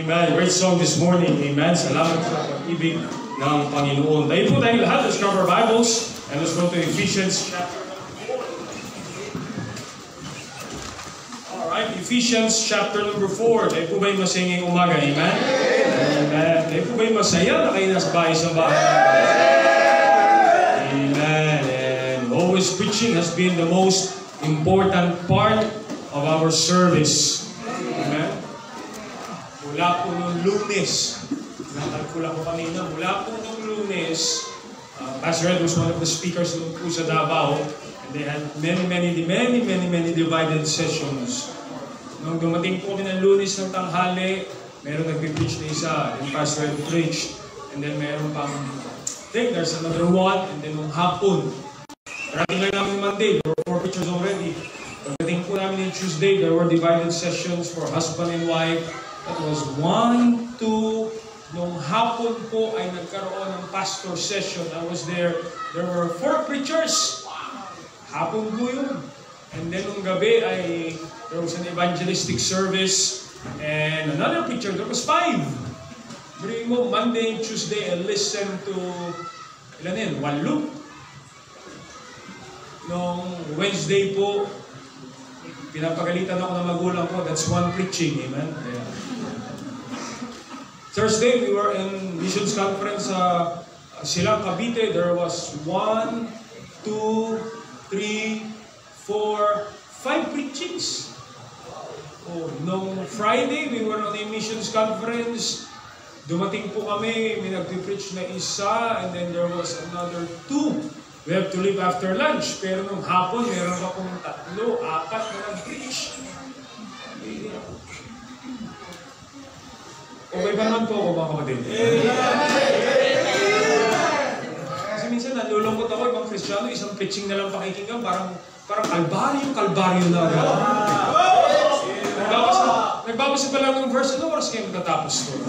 Amen. Great song this morning. Amen. Salamat sa pag-ibig ng Panginoon. Tayo po tayong lahat. Let's cover our Bibles and let's go to Ephesians chapter 4. Alright, Ephesians chapter number 4. Tayo po ba'y masayang umaga? Amen. Amen. Tayo po ba'y masaya na kayo nasa bahay sa bahay? Amen. And always preaching has been the most important part of our service. Amen. Mula po nung Lunes, nakalkula ko kanina, mula po nung Lunes, Pastor Ed was one of the speakers nung po sa Davao, and they had many divided sessions. Nung dumating po kami ng Lunes ng tanghali, meron nagpipreach na isa, then Pastor Ed preached, and then meron pang, I think there's another one, and then nung hapon, parating lang namin Monday, there were 4 preachers already. Pagdating po namin yung Tuesday, there were divided sessions for husband and wife. That was 1, 2, nung hapon po ay nagkaroon ng pastor session. I was there. There were 4 preachers. Hapon po yun. And then nung gabi ay there was an evangelistic service. And another preacher, there was 5. Bring mo Monday and Tuesday and listen to, ilan yun? 8. Nung Wednesday po, pinapagalitan ako ng magulang ko. That's 1 preaching. Amen? Yeah. Thursday, we were in missions conference sa Silang, Cavite. There was 1, 2, 3, 4, 5 preachings. Oh, nung Friday, we were on a missions conference. Dumating po kami, may nag-preach na isa, and then there was another 2. We have to leave after lunch. Pero nung hapon, meron akong 3, 4 na nag-preach. Okay ba naman po ako mga kapatid? Kasi minsan nalulungkot ako, ibang Kristiyano, isang preaching na lang pakikinggan, parang kalbaryo na agad. Nagbabasa pa lang ng verse, ano oras kayo magtatapos to?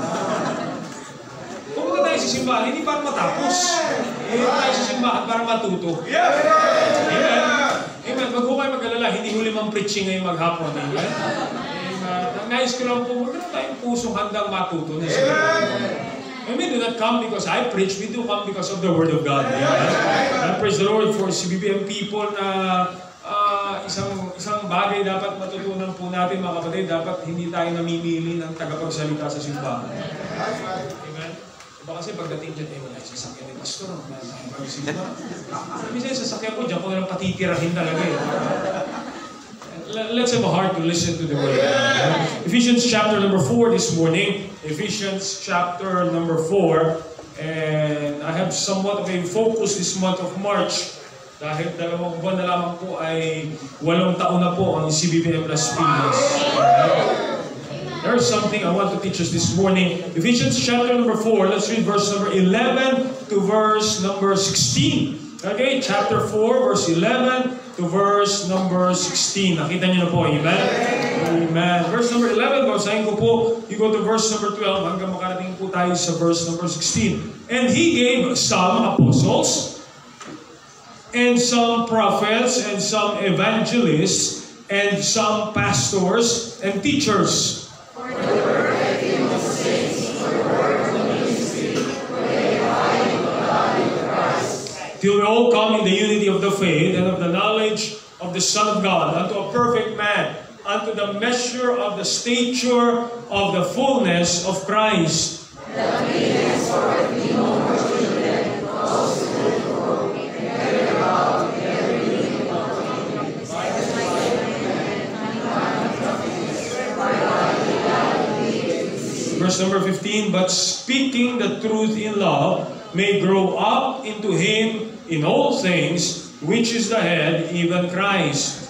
Pumunta tayo sa simbahan, hindi para matapos. Pumunta tayo sa simbahan para matuto. Amen. Amen. Wag po kayo mag-alala, hindi huli mang preaching ngayong maghapon. Amen. Nais ko lang po, magkaroon tayong pusong handang matuto na siya. And we do not come because I preach, we do come because of the Word of God. Yeah. And praise the Lord for CBBM people na isang bagay dapat matutunan po natin mga kapatid, dapat hindi tayo namimili ng tagapagsalita sa simbahan. Amen? Diba kasi pagdating dyan, wala yung sasakyan ni Pastor, minsan yung sasakyan ko, dyan ko nalang patitirahin talaga eh. Let's have a heart to listen to the Word. Ephesians chapter number 4 this morning. Ephesians chapter number 4. And I have somewhat of a focus this month of March. Dahil 2 buwan na lamang po ay 8 taon na po ang CBBM Las Piñas. There's something I want to teach us this morning. Ephesians chapter number 4. Let's read verse number 11 to verse number 16. Okay, chapter 4, verse 11 to verse number 16. Nakita niyo na po, amen? Amen. Verse number 11, basahin ko po. You go to verse number 12 hanggang makarating po tayo sa verse number 16. And He gave some apostles, and some prophets, and some evangelists, and some pastors, and teachers. For the perfecting of the saints, for the work of the ministry, for the edifying of the body of Christ, till we all come in the unity of the faith and of the knowledge of the Son of God, unto a perfect man, unto the measure of the stature of the fullness of Christ. That we henceforth be no more children, tossed to and fro, carried about in every wind of doctrine, by the might of men, and by the prophets, whereby the God is. Verse number 15, but speaking the truth in love, may grow up into Him in all things, which is the head, even Christ.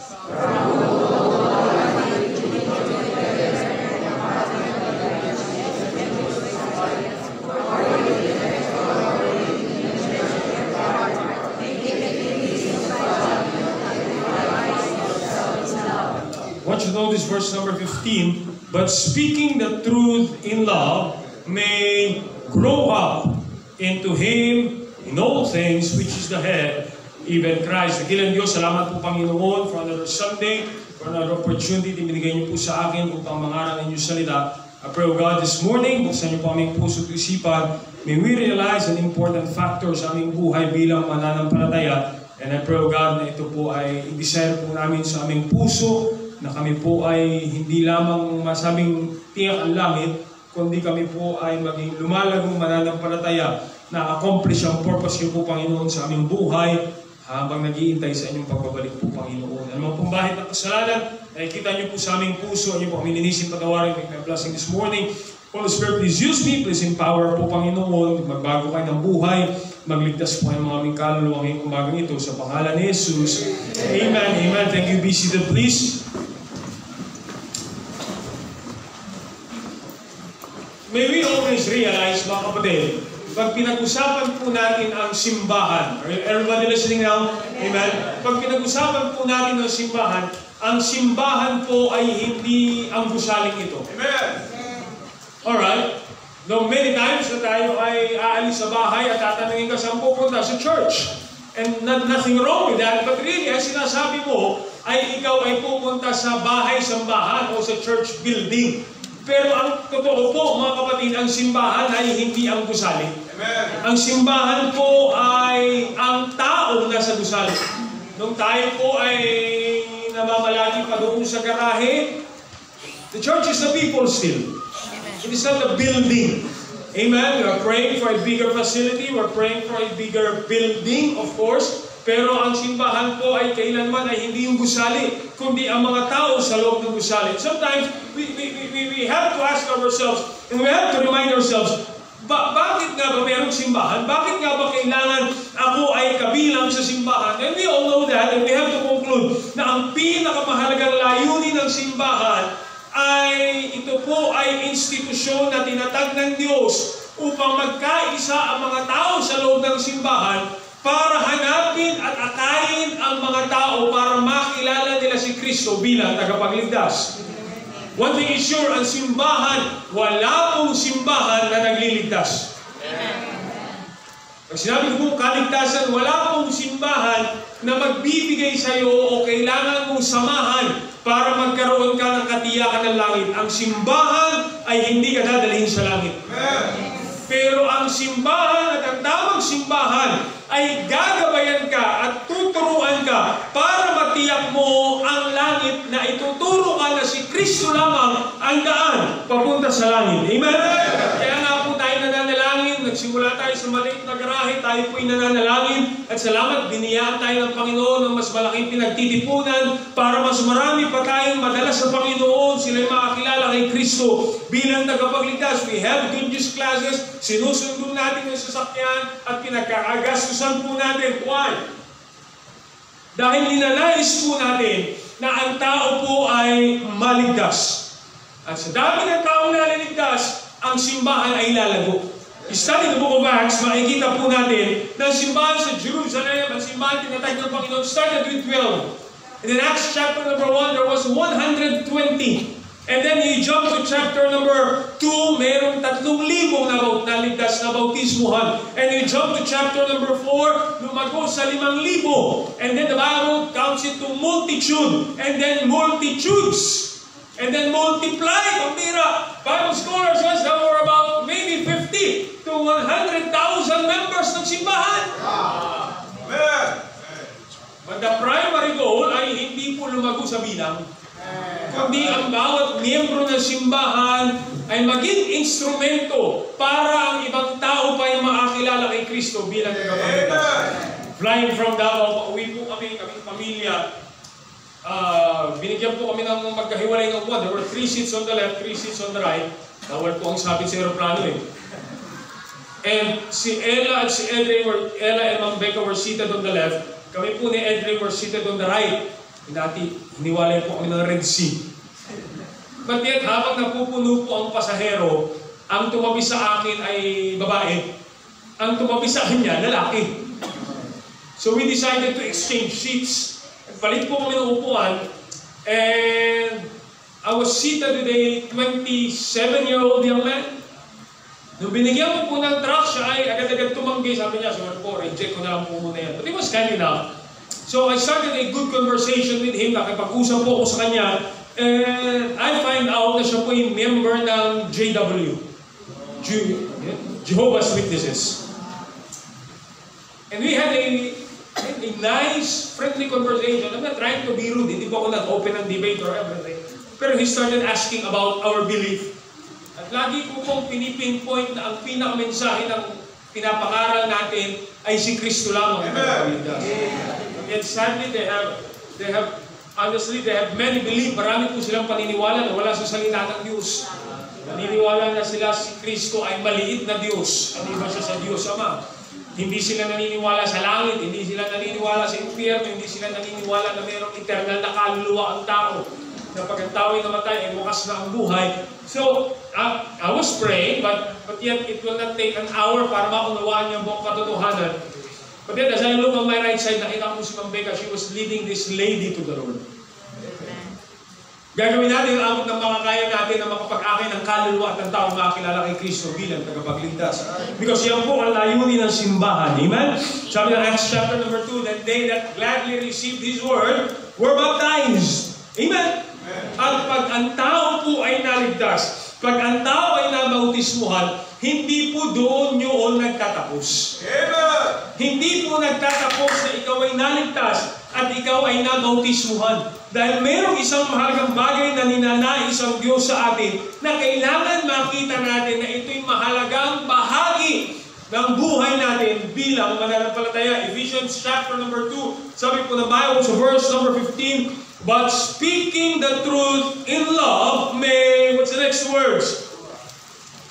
Want you to notice verse number 15, but speaking the truth in love may grow up into Him in all things, which is the head, even Christ. Dakilang Diyos, salamat po Panginoon for another Sunday, for another opportunity na binigay niyo po sa akin upang mangaral ng inyong salita. I pray, O God, this morning, buksan niyo po aming puso at isipan. May we realize an important factor sa aming buhay bilang mananampalataya. And I pray, O God, na ito po ay i-desire po namin sa aming puso, na kami po ay hindi lamang masabing tiyak ang langit, kundi kami po ay maging lumalagong mananampalataya na accomplish ang purpose niyo po, Panginoon, sa aming buhay habang nag-iintay sa inyong pagbabalik po, Panginoon. Ano pong bahid ng kasalanan, nakikita niyo po sa aming puso, niyo po kami ninisip patawarin, make my blessing this morning. Holy Spirit, please use me, please empower po, Panginoon, magbago kayo ng buhay, magligtas po ang mga aming kaluluwa ngayong umagang ito sa pangalan ni Jesus. Amen, amen. Thank you. Be seated, please. May we always realize, mga kapatid, pag pinag-usapan po natin ang simbahan, everybody listening now? Amen? Pag pinag-usapan po natin ang simbahan po ay hindi ang gusaling ito. Amen? Alright? No, many times na tayo ay aalis sa bahay at tatanungin ka saan pupunta sa church. And nothing wrong with that, but really, ang sinasabi mo ay ikaw ay pupunta sa bahay-sambahan o sa church building. Pero ang totoo po, mga kapatid, ang simbahan ay hindi ang gusali. Amen. Ang simbahan po ay ang taong nasa gusali. Nung tayo po ay namamalagi pa doon sa garahe, the church is the people still. It is not the building. Amen. We are praying for a bigger facility. We are praying for a bigger building, of course. Pero ang simbahan po ay kailanman ay hindi yung gusali, kundi ang mga tao sa loob ng gusali. Sometimes, we have to ask ourselves, and we have to remind ourselves, bakit nga ba mayroong simbahan? Bakit nga ba kailangan ako ay kabilang sa simbahan? And we all know that, and we have to conclude na ang pinakamahalagang layunin ng simbahan ay ito po ay institusyon na tinatag ng Diyos upang magkaisa ang mga tao sa loob ng simbahan para hanapin at akayin ang mga tao para makilala nila si Kristo bilang tagapagligtas. One thing is sure, ang simbahan, wala pong simbahan na nagliligtas. Pag sinabi ko pong kaligtasan, wala pong simbahan na magbibigay sa iyo o kailangan mong samahan para magkaroon ka ng katiyakan ng langit. Ang simbahan ay hindi ka dadalhin sa langit. Pero ang simbahan at ang tamang simbahan ay gagabayan ka at tuturuan ka para matiyak mo ang langit na ituturo ka na si Kristo lamang ang daan papunta sa langit. Amen? Kaya nga po tayo nananalangin, nagsimula tayo sa maliit na garahe, tayo po'y nananalangin at salamat, biniyaan tayo ng Panginoon ng mas malaking pinagtitipunan para mas marami pa tayong madala sa Panginoon, sila'y makakilala kay Kristo bilang tagapagligtas. We have good news classes, sinusundo natin yung sasakyan at pinagkakagastusan po natin. Why? Dahil ninanais po natin na ang tao po ay maligtas. At sa dami ng taong naliligtas, ang simbahan ay lalago. Study the book of Acts, makikita po natin na ang simbahan sa Jerusalem, ang simbahan tinatag ng Panginoon, started with 12. And in Acts chapter number 1, there was 120. And then you jump to chapter number 2, mayroong 3,000 na naligtas na bautismuhan. And you jump to chapter number 4, lumago sa 5,000. And then the Bible counts it to multitude. And then multitudes. And then multiplied. Ang bira. Bible scholar says there were about maybe 50 to 100,000 members ng simbahan. Amen. But the primary goal ay hindi po lumago sa bilang, kundi ang bawat miyembro ng simbahan ay maging instrumento para ang ibang tao pa ay makakilala kay Kristo bilang tagapagligtas. Flying from Davao, pauwi po kami, kaming pamilya. Binigyan po kami ng magkahiwalay ng upuan. There were 3 seats on the left, 3 seats on the right. Nawal po ang sabit sa aeroplano eh. And si Ella at si Edre, Ella and Ma'am Becca were seated on the left. Kami po ni Edre were seated on the right. Dati, hiniwalay po kami ng Red Sea. But yet, habang napupuno po ang pasahero, ang tumabi sa akin ay babae. Ang tumabi sa kanya, lalaki. So we decided to exchange seats. Palit po kami ng upuan. And I was seated with a 27-year-old young man. Nung binigyan ko po ng truck, siya ay agad-agad tumanggi. Sabi niya, sorry po, reject ko na lang po muna yan. But it was kind enough. So I started a good conversation with him. Nakipag-usap po ako sa kanya. And I find out na siya po yung member ng JW, Jehovah's Witnesses. And we had a nice, friendly conversation. I'm not trying to be rude. Hindi po ako nag-open ng debate or everything. Pero he started asking about our belief. At lagi ko pong pinipinpoint na ang pinakamensahe ng pinapangaral natin ay si Kristo lamang ang tagapagligtas. And sadly, they have many belief. Marami po silang paniniwala na wala sa salita ng Diyos. Naniniwala na sila si Kristo ay maliit na Diyos. Hindi ba siya sa Diyos Ama? Hindi sila naniniwala sa langit, hindi sila naniniwala sa impyerno, hindi sila naniniwala na mayroong eternal na kaluluwa ang tao. Na pag ang tao ay namatay, ay wakas na ang buhay. So, I was praying, but yet it will not take an hour para maunawaan niyo buong katotohanan. But then, as I look on my right side, nakita ko si Ma'am Becca, she was leading this lady to the Lord. Gagawin natin ang amot ng mga kaya natin na makapag-akin ng kaluluwa at ng tao makakilala kay Kristo bilang tagapagligtas. Because yan po ang layunin ng simbahan. Amen? Sabi ng Acts chapter number 2, that they that gladly received His word were baptized. Amen? At pag ang tao po ay naligtas, pag ang tao ay nabautismuhan, hindi po doon yun nagtatapos. Amen! Hindi po nagtatapos na ikaw ay naligtas at ikaw ay nabautismuhan. Dahil mayroong isang mahalagang bagay na ninanais ang Diyos sa atin na kailangan makita natin na ito'y mahalagang bahagi ng buhay natin bilang mananampalataya. Ephesians chapter number 2, sabi po ng Bible sa verse number 15, but speaking the truth in love may, what's the next words?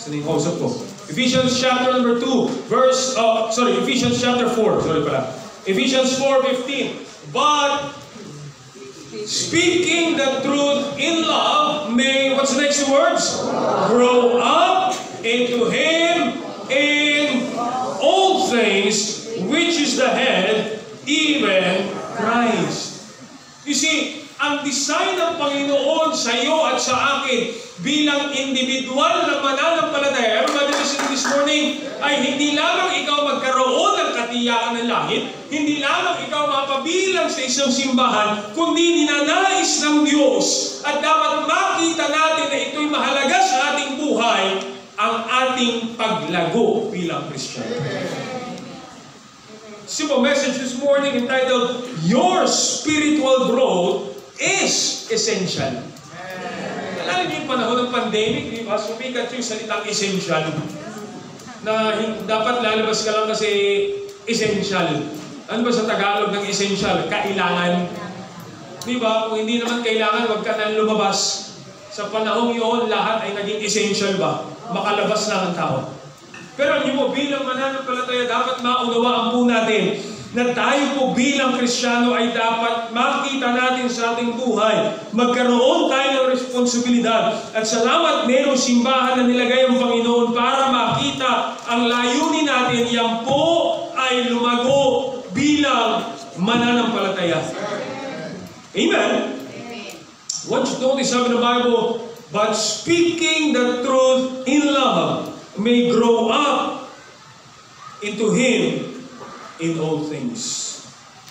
Saan yung kausap ko? Ephesians chapter number 2, Ephesians chapter 4, Ephesians 4:15, but speaking the truth in love may, what's the next words? Grow up into Him in all things, which is the head, even Christ. You see, ang design ng Panginoon sa iyo at sa akin bilang individual na mananampalataya, everybody listening this morning, ay hindi lamang ikaw magkaroon ng katiyakan ng langit, hindi lamang ikaw mapabilang sa isang simbahan, kundi ninanais ng Diyos. At dapat makita natin na ito'y mahalaga sa ating buhay, ang ating paglago bilang Kristiyano. Simple message this morning entitled, Your Spiritual Growth is Essential. Alam niyo yung panahon ng pandemic, di ba? Sumikat yung salitang essential. Na dapat lalabas ka lang kasi essential. Ano ba sa Tagalog ng essential? Kailangan. Di ba? Kung hindi naman kailangan, wag ka nang lumabas. Sa panahong yun, lahat ay naging essential ba? Makalabas lang ang tao. Pero hindi mo, bilang mananampalataya, dapat maunawaan po natin na tayo po bilang Kristiyano ay dapat makita natin sa ating buhay. Magkaroon tayo ng responsibilidad. At salamat mayroong simbahan na nilagay ang Panginoon para makita ang layunin natin. Yan po ay lumago bilang mananampalataya. Amen? Once you notice, sabi ng Bible, but speaking the truth in love may grow up into Him in all things.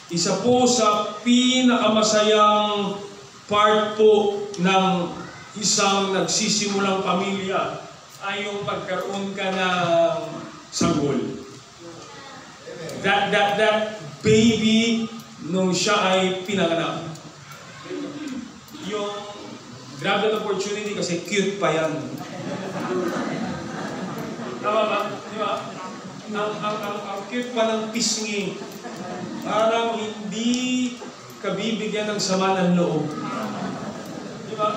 Isa po sa pinakamasayang part po ng isang nagsisimulang pamilya ay yung pagkaroon ka ng sanggol. That baby nung siya ay pinanganak. Yung grab that opportunity kasi cute pa yan. Tama ba? Di ba? Ang cute pa ng pisngi. Parang hindi kabibigyan ng sama ng loob. Di ba?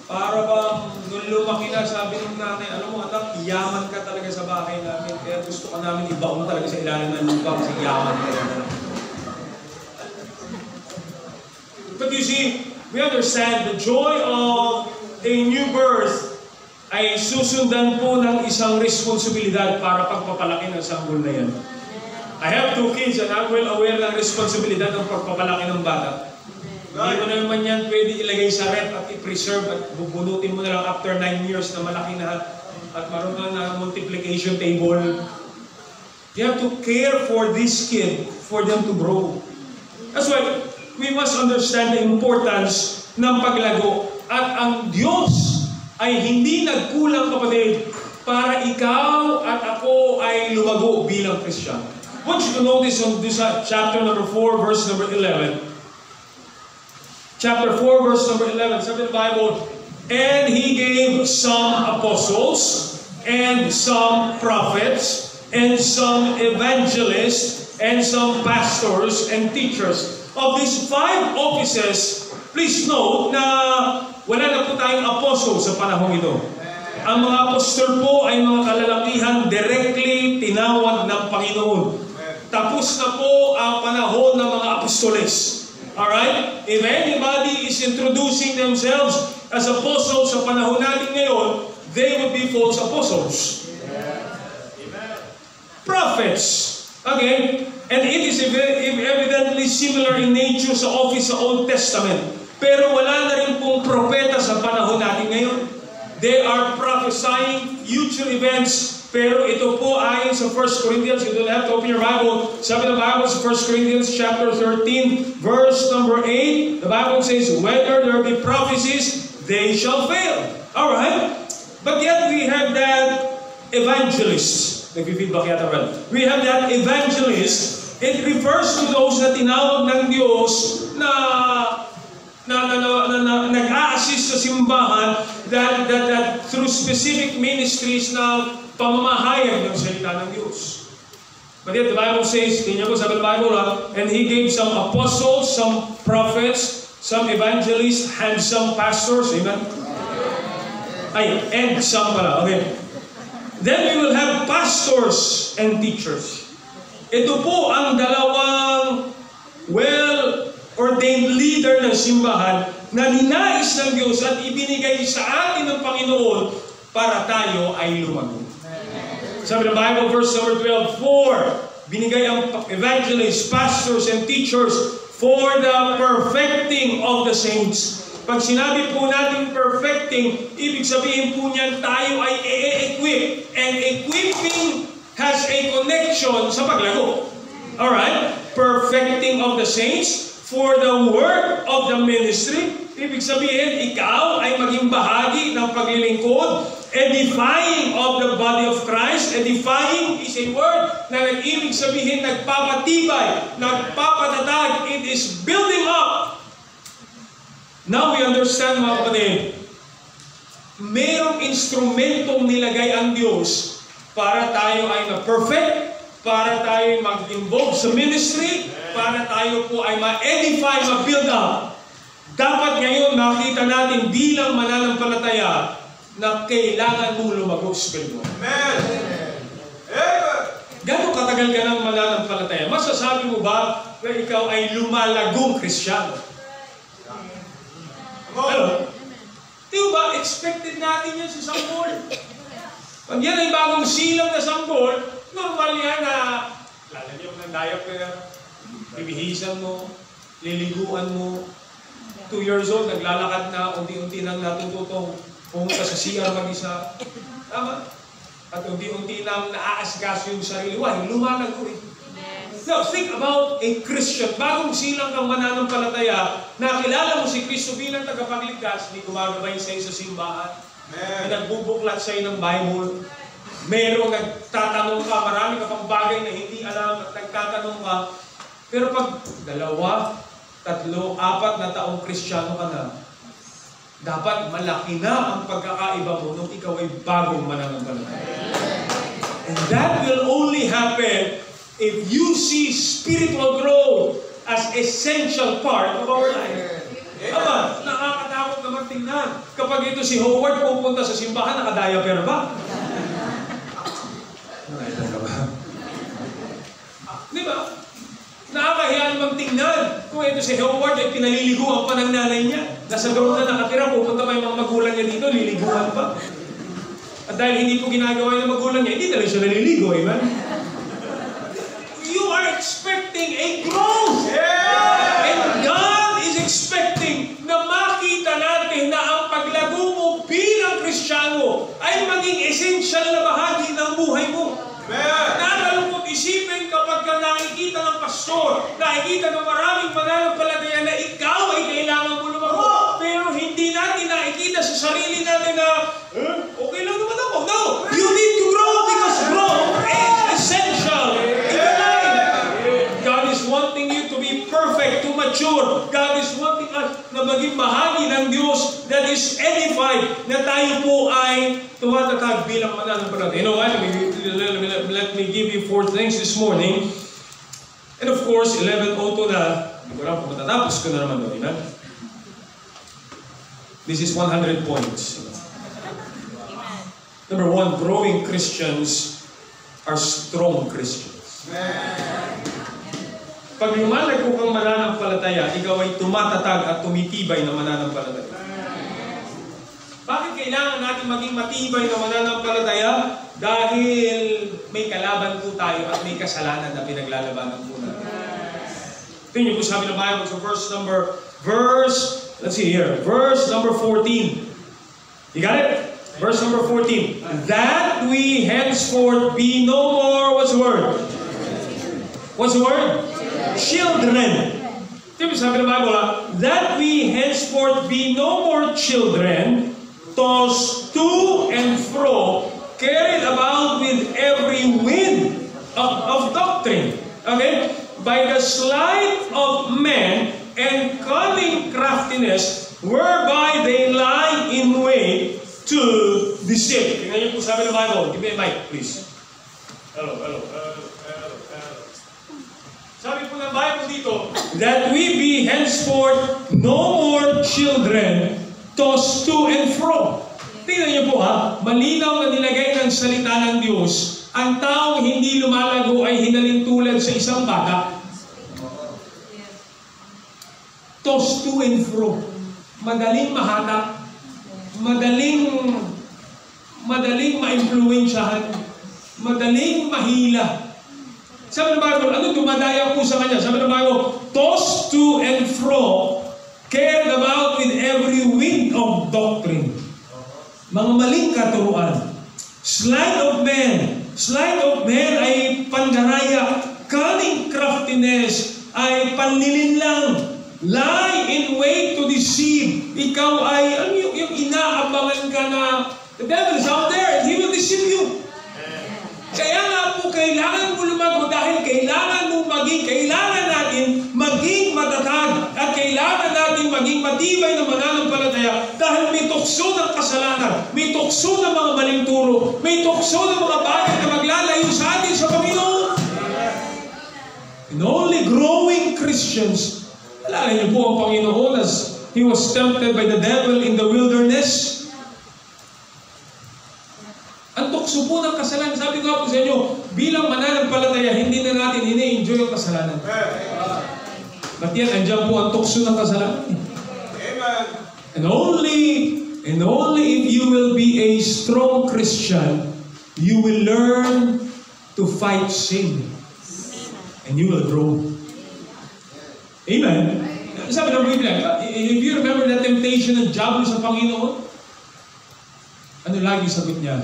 Para bang nung lumaki na, sabi ng nanay, alam mo anak, yaman ka talaga sa bahay namin. Kaya gusto ka namin ibaon talaga sa ilalim ng lupa kasi yaman ka talaga. But you see, we understand the joy of a new birth ay susundan po ng isang responsibilidad para pagpapalaki ng sanggol na yan. I have 2 kids and I'm well aware ng responsibilidad ng pagpapalaki ng bata. Hindi mo naman yan pwede ilagay sa rep at i-preserve at bubunutin mo na lang after 9 years na malaki na at marunong na multiplication table. You have to care for this kid for them to grow. That's why we must understand the importance ng paglago. At ang Diyos ay hindi nagkulang, kapatid, para ikaw at ako ay lumago bilang Kristiyan. I want you to notice on this chapter number 4, verse number 11. Chapter 4, verse number 11, sabi ng Bible, "And He gave some apostles, and some prophets, and some evangelists, and some pastors and teachers." Of these 5 offices, please note na wala na po tayong apostle sa panahon ito. Ang mga apostol po ay mga kalalakihan directly tinawag ng Panginoon. Tapos na po ang panahon ng mga apostoles. Alright? If anybody is introducing themselves as apostles sa panahon natin ngayon, they would be false apostles. Prophets. Okay? And it is evidently similar in nature sa office sa Old Testament. Pero wala na rin pong propeta sa panahon natin ngayon. They are prophesying future events. Pero ito po ayon sa 1 Corinthians, you don't have to open your Bible. Sabi ng Bible sa 1 Corinthians chapter 13, verse number 8, the Bible says, "Whether there be prophecies, they shall fail." Alright? But yet we have that evangelist. Nag-feedback yata, well. We have that evangelist. It refers to those na tinawag ng Diyos na nag-a-assist sa simbahan that through specific ministries na pamamahayag ng salita ng Diyos. But yet the Bible says, tingnan ko sabi ng Bible, "And He gave some apostles, some prophets, some evangelists, and some pastors." Amen? And some pala. Okay. Then we will have pastors and teachers. Ito po ang dalawang well-ordained leader ng simbahan na ninais ng Diyos at ibinigay sa atin ng Panginoon para tayo ay lumago. Sabi ng Bible, verse number 12, "For binigay ang evangelists, pastors, and teachers for the perfecting of the saints." Pag sinabi po natin perfecting, ibig sabihin po niyan tayo ay e-equip. And equipping has a connection sa paglago. Alright? Perfecting of the saints for the work of the ministry. Ibig sabihin, ikaw ay maging bahagi ng paglilingkod. Edifying of the body of Christ. Edifying is a word na nag-ibig sabihin nagpapatibay, nagpapatatag. It is building up. Now we understand, mga kapatid, mayroong instrumentong nilagay ang Diyos para tayo ay ma-perfect, para tayo mag-involve sa ministry, para tayo po ay ma-edify, ma-build up. Dapat ngayon makita natin bilang mananampalataya na kailangan mong lumago spiritual. Amen! Gano'ng katagal ka ng mananampalataya? Masasabi mo ba na ikaw ay lumalagong Kristyano? Pero, di ba, expected natin yan sa sanggol. Pag yan ay bagong silang na sanggol, normal yan na lalagyan mo ng diaper, bibihisan mo, liliguan mo. 2 years old, naglalakad na, unti-unti nang natututong pumunta sa CR mag-isa. Tama? At unti-unti nang naaasgas yung sarili. Why? Lumalago rin. Now, think about a Christian. Bagong silang kang mananampalataya, nakilala mo si Kristo bilang tagapagligtas, may gumagabay sa'yo sa simbahan, may nagbubuklat sa'yo ng Bible, merong nagtatanong ka, marami ka pang bagay na hindi alam at nagtatanong ka. Pero pag 2, 3, 4 na taong Kristiyano ka na, dapat malaki na ang pagkakaiba mo nung ikaw ay bagong mananampalataya. And that will only happen if you see spiritual growth as essential part of our life. Aba, nakakatakot naman tingnan. Kapag ito si Howard pupunta sa simbahan, nakadiaper ba? Nakailan ka ba? Di ba? Nakakahiya naman tingnan. Kung ito si Howard ay pinaliliguan pa ng nanay niya. Nasa gawin na nakatira, pupunta pa yung mga magulang niya dito, liliguan pa. At dahil hindi po ginagawa ng magulang niya, hindi na rin siya naliligo, amen? You are expecting a growth. Yeah! And God is expecting na makita natin na ang paglago mo bilang Kristiyano ay maging essential na bahagi ng buhay mo. Yeah! Nakalungkot isipin kapag ka nakikita ng pastor, nakikita ng maraming mananampalataya na ikaw ay kailangan mo lumago. Pero sa sarili natin na, okay lang naman ako. No! You need to grow because growth is essential in your life. God is wanting you to be perfect, to mature. God is wanting us na maging bahagi ng Diyos that is edified, na tayo po ay tumatatag bilang mananampalataya. You know what? Let me give you 4 things this morning. And of course, 11:02 na. Hindi ko lang kung matatapos ko na naman doon. This is 100 points. Number 1, growing Christians are strong Christians. Pag lumalag kang mananampalataya, ikaw ay tumatatag at tumitibay na mananampalataya. Bakit kailangan natin maging matibay na mananampalataya? Dahil may kalaban po tayo at may kasalanan na pinaglalabanan po natin. Tingnan niyo po sabi ng Bible sa verse number 14. You got it? Verse number 14. That we henceforth be no more, what's the word? What's the word? Children. Tingnan niyo sabi ng Bible, that we henceforth be no more children, tossed to and fro, carried about with every wind of doctrine. Okay? By the sleight of men and cunning craftiness, whereby they lie in wait to deceive. Tingnan niyo po sabi ng Bible. Give me a mic, please. Hello. Sabi po ng Bible dito, that we be henceforth no more children, tossed to and fro. Tingnan niyo po malinaw na nilagay ng salita ng Diyos, ang taong hindi lumalago ay hinalintulad sa isang bata. Tossed to and fro. Madaling mahatak, madaling ma-influensyahan, madaling mahila. Sabi ng Bible, ano dumadaya po sa kanya? Sabi ng Bible, tossed to and fro, carried about with every wind of doctrine. Mga maling katuruan. Sleight of men. Sleight of men ay pandaraya. Cunning craftiness ay panlilinlang. Lie in wait to deceive. Ikaw ay, yung inaabangan ka na, the devil is out there and he will deceive you. Kaya nga po, kailangan mo lumago dahil kailangan natin maging matatag at kailangan natin maging matibay na mananampalataya dahil may tukso ng kasalanan, may tukso ng mga maling turo, may tukso ng mga bagay na maglalayo sa atin sa Panginoon. And only growing Christians, alala niyo po ang Panginoon as He was tempted by the devil in the wilderness. Ang tukso po ng kasalanan, sabi ko po sa inyo, bilang mananampalataya, hindi na natin ini-enjoy ang kasalanan. But yan, andyan po ang tukso ng kasalanan. Amen. And only if you will be a strong Christian, you will learn to fight sin. And you will grow. Amen. Sabi ng Biblia, if you remember the temptation ng diablo sa Panginoon, ano lagi sagot niya?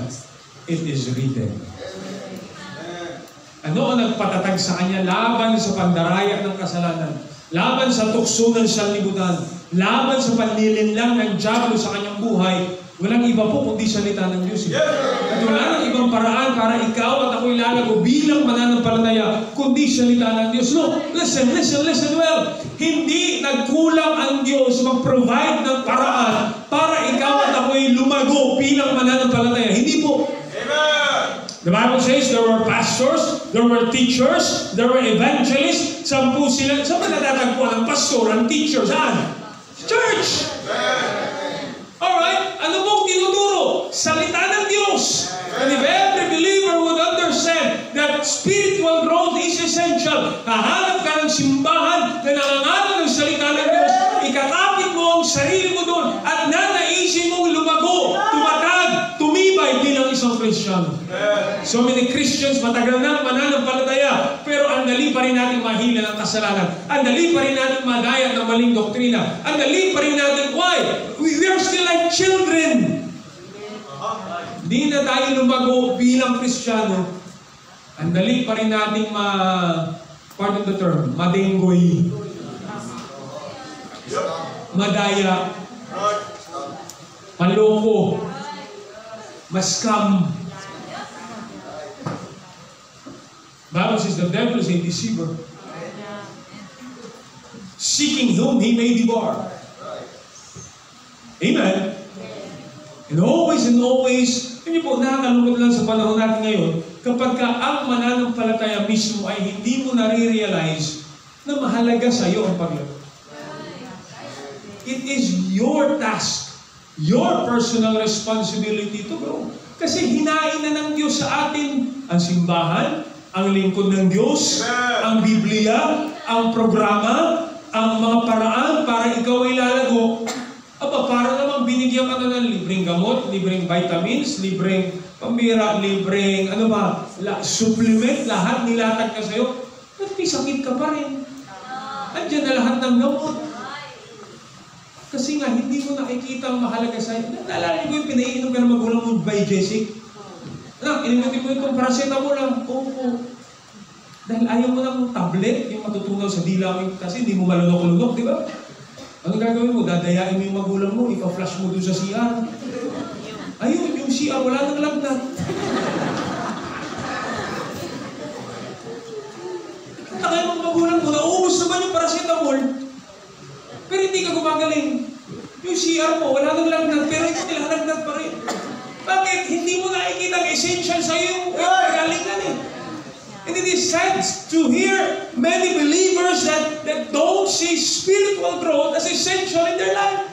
It is written. Ano ang nagpatatag sa kanya laban sa pandaraya ng kasalanan? Laban sa tukso ng sanlibutan? Laban sa panlilinlang ng diablo sa kanyang buhay? Walang iba po kundi salita ng Diyos. At wala ng ibang paraan para ikaw at ako'y lalago bilang mananampalataya kundi salita ng Diyos. No, listen well. Hindi nagkulang ang Diyos mag-provide ng paraan para ikaw at ako'y lumago bilang mananampalataya. Hindi po. The Bible says there were pastors, there were teachers, there were evangelists. 10 sila. Saan ba natatagpuan ang pastor, ang teacher? Saan? Church! Alright? Ano mong tinuturo? Salita ng Diyos. And if every believer would understand that spiritual growth is essential, hahanap ka ng simbahan na nangangaral ng salita ng Diyos, ikakapit mo ang sarili mo doon at nanaisin mong lumago, tumatag, tumibay bilang isang Kristyano. So many Christians matagal na mananampalataya, pero ang dali pa rin natin mahila ng kasalanan. Ang dali pa rin natin madaya ng maling doktrina. Ang dali pa rin natin, why? We are still like children. Di na tayo lumago bilang Kristiyano. Ang dali pa rin nating pardon the term, madenggoy. Madaya. Maloko, maskam. Bible says the devil is a deceiver. Seeking whom he may devour. Amen. And always, hindi po, nakakalungkot lang sa panahon natin ngayon, kapag ka ang mananampalataya mismo ay hindi mo nare-realize na mahalaga sa iyo ang paglago. It is your task, your personal responsibility to grow. Kasi hinain na ng Diyos sa atin ang simbahan, ang lingkod ng Diyos, ang Biblia, ang programa, ang mga paraan para ikaw ay lalago. Aba, para namang binigyan ka na ng libreng gamot, libreng vitamins, libreng pambira, libreng supplement, lahat nilatag ka sa'yo. At may sakit ka pa rin. Andiyan na lahat ng gamot. Kasi nga, hindi mo nakikita ang mahalaga sa'yo. Naalala ko yung pinaiinom ka ng magulang mo by Jessic. Inimutin mo itong paracetamol lang. Oo. Dahil ayaw mo ng tablet, yung matutunaw sa dila mo, kasi hindi mo malunok-lunok, di ba? Ano gagawin mo? Dadayain mo yung magulang mo, ipa-flash mo doon sa CR. Ayun, yung CR, wala nang lagnat. Takay mong magulang mo, nauubos naman yung paracetamol, pero hindi ka gumagaling. Yung CR mo, wala nang lagnat, pero hindi nilalagnat pa rin. Bakit? Hindi mo nakikita ang essential sa'yo yung galingan eh. And it is sad to hear many believers that don't see spiritual growth as essential in their life.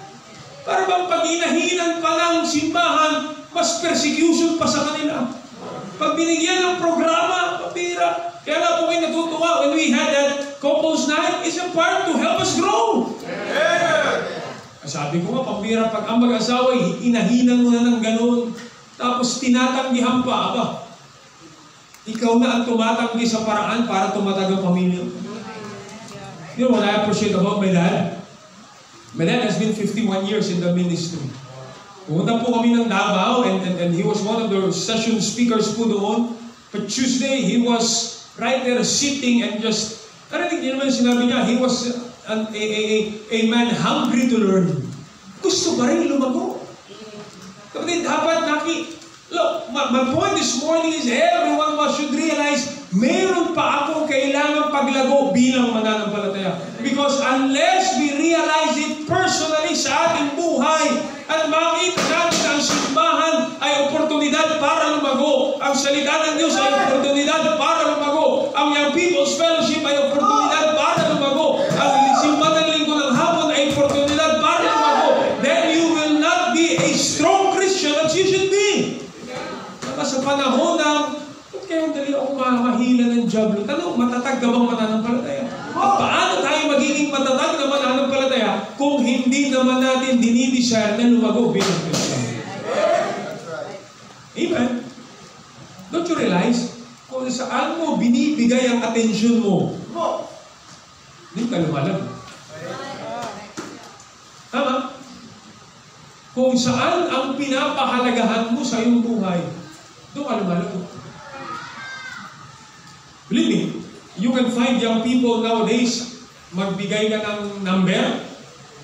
Para bang pag inahinan pa ng simbahan, mas persecution pa sa kanila. Pag binigyan ng programa, papira. Kaya nga po kayo natutuwa when we had that couples night, it's a part to help us grow. Sabi ko nga, pambira, pag ang mag-asawa, inahinan mo na ng ganun. Tapos tinatanggihan pa, aba. Ikaw na ang tumatanggi sa paraan para tumatag ang pamilya. You know what I appreciate about my dad? My dad has been 51 years in the ministry. Pumunta po kami ng Davao and he was one of the session speakers po doon. But Tuesday, he was right there sitting and just, narinig niyo naman sinabi niya, he was a man hungry to learn. Gusto ba rin lumago? Kapatid, dapat look, my point this morning is everyone should realize meron pa akong kailangang paglago bilang mananampalataya. Because unless we realize it personally sa ating buhay at makita natin ang simbahan ay oportunidad para lumago, ang salita ng Diyos ay oportunidad para lumago, ang Young People's Fellowship ay oportunidad para lumago, ang simbahan ng lingkod ng hapon ay oportunidad para lumago, then you will not be a strong Christian as you should be. Sa panahon ng, ba't kayong dali ako mahila ng jablo? Tanong, matatag ka bang mananampalataya? At paano tayo magiging matatag na mananampalataya kung hindi naman natin dinidesire na lumago bilang Kristo? Amen? Don't you realize, kung saan mo binibigay ang atensyon mo, hindi ka lumalag. Tama? Kung saan ang pinapahalagahan mo sa iyong buhay, doon ka lumalago. Believe me, you can find young people nowadays, magbigay ka ng number.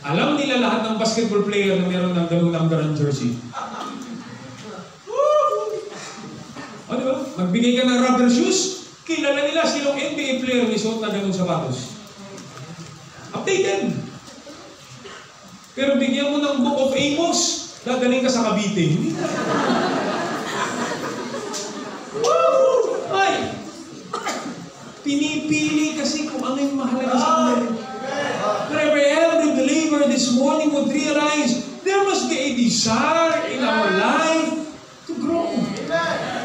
Alam nila lahat ng basketball player na meron ng ganung number ng jersey. O, di ba? Magbigay ka ng rubber shoes, kilala nila silong NBA player ni suot na ganung sapatos. Updated. Pero bigyan mo ng Book of Amos, dadaling ka sa Cavite. Ay! Pinipili kasi kung ano yung mahalaga sa kanila. Whenever every believer this morning would realize there must be a desire in our life to grow.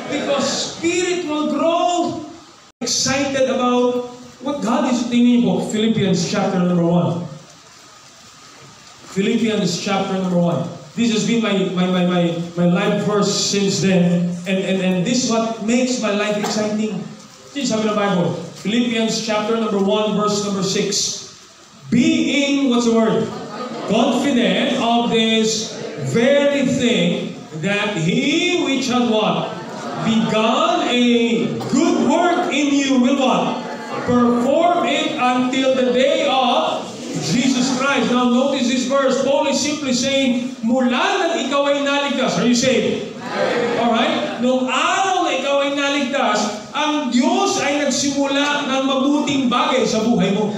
Because spiritual growth, excited about what God is thinking about. Philippians chapter number 1. Philippians chapter number 1. This has been my life verse since then. And this is what makes my life exciting. This is sabi ng Bible. Philippians chapter number 1, verse number 6. Being, what's the word? Confident of this very thing, that he which hath what? Begun a good work in you will what? Perform it until the day of Jesus Christ. Now notice this verse. Paul is simply saying, mula nang ikaw ay naligtas. Are you saved? Alright? Noong araw na ikaw ay naligtas, ang Diyos ay nagsimula ng mabuting bagay sa buhay mo.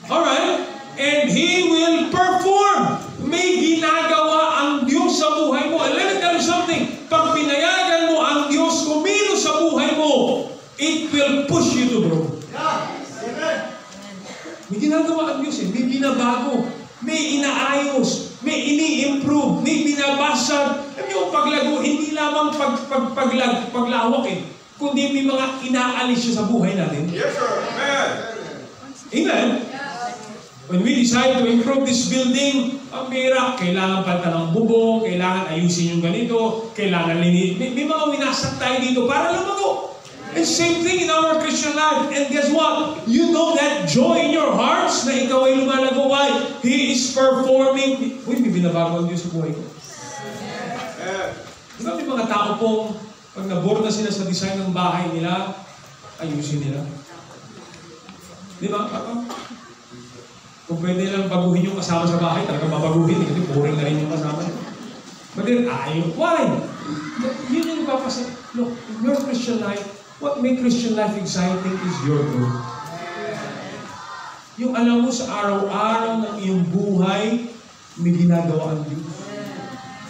Alright? And He will perform. May ginagawa ang Diyos sa buhay mo. And let me tell you something. Pag pinayagan mo ang Diyos kumilos sa buhay mo, it will push you to grow. May ginagawa ang Diyos eh. May binabago. May inaayos. May ini-improve. May binabasag. Alam niyo, paglago, hindi lamang paglawak eh. Kundi may mga inaalis siya sa buhay natin. Yes, sir. Amen. Amen. When we decide to improve this building, ang bira, kailangan palitan ng bubong, kailangan ayusin yung ganito, kailangan linisin. May mga winasak tayo dito para lumago. And same thing in our Christian life. And guess what? You know that joy in your hearts na ikaw ay lumalago. Why? He is performing. Uy, may binabago ang Diyos sa buhay ko. Diba may mga tao pong pag nabore na sila sa design ng bahay nila, ayusin nila. Di ba? Kung pwede lang baguhin yung kasama sa bahay, talaga babaguhin. Kasi boring na rin yung kasama. But then, ayaw. Why? Yun yung papasay. Look, in your Christian life, what make Christian life exciting is your growth. Yung alam mo sa araw-araw ng iyong buhay, may ginagawa ang Diyos.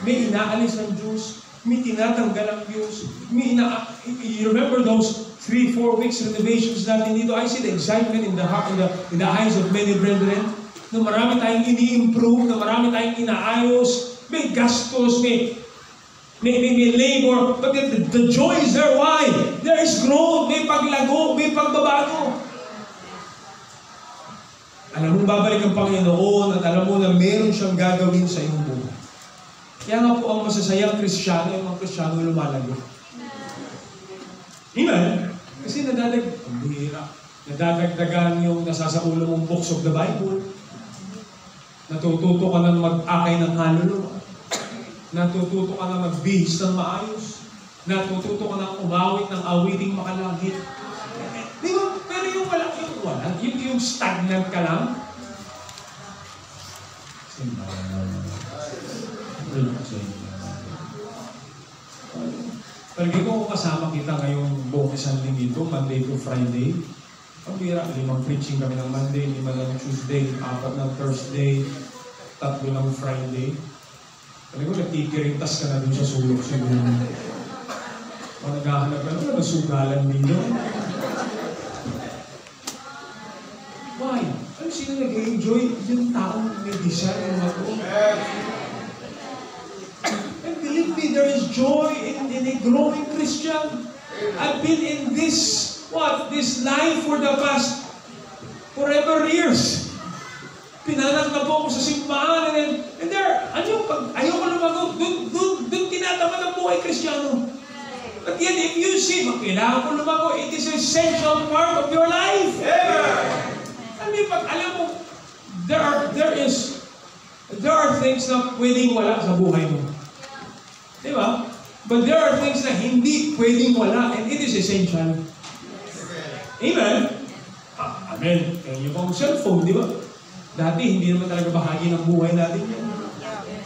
May inaalis ang Diyos. May tinatanggal ang Diyos. You remember those 3-4 weeks renovations natin dito? I see the excitement in the heart, in the eyes of many brethren. Na marami tayong ini-improve, na marami tayong inaayos. May gastos, may labor, but the joy is there. Why? There is growth, may paglago, may pagbabago. Alam mo, babalik ang Panginoon at alam mo na meron siyang gagawin sa iyong buhay. Kaya nga po ang masasayang Kristiyano, yung mga Kristiyano lumalago. Amen? Kasi nadadagdagan yung nasasaulo mong books of the Bible. Natututo ka ng mag-akay ng kaluluwa. Natututo ka na magbihis ng maayos. Natututo ka na umawit ng awiting makalangit. Di ba? Pero yung yung stagnant ka lang. Palagi ko kung kasama kita ngayong buong isang linggo, Monday to Friday. Ang bira, 5 preaching kami ng Monday, 5 ng Tuesday, 4 ng Thursday, 3 ng Friday. Alam ko, nagkikirintas ka na dun sa sulok siguro. O naghahanap ka na, nasugalan ninyo. Why? Ano sino nag-enjoy? Yung taong may desire ng ako. And believe me, there is joy in a growing Christian. I've been in this life for the past forever years. Pinanak na po ako sa simbahan, and there, ayaw ko lumago, dun tinatamad ang buhay Kristiyano. But yet, if you see, kailangan ko lumago, it is an essential part of your life. I mean, pag alam mo, there are things na pwedeng wala sa buhay mo. Di ba? But there are things na hindi pwedeng wala, and it is essential. Amen? Amen. Kaya yung pang cellphone, di ba? Dati, hindi naman talaga bahagi ng buhay natin yan.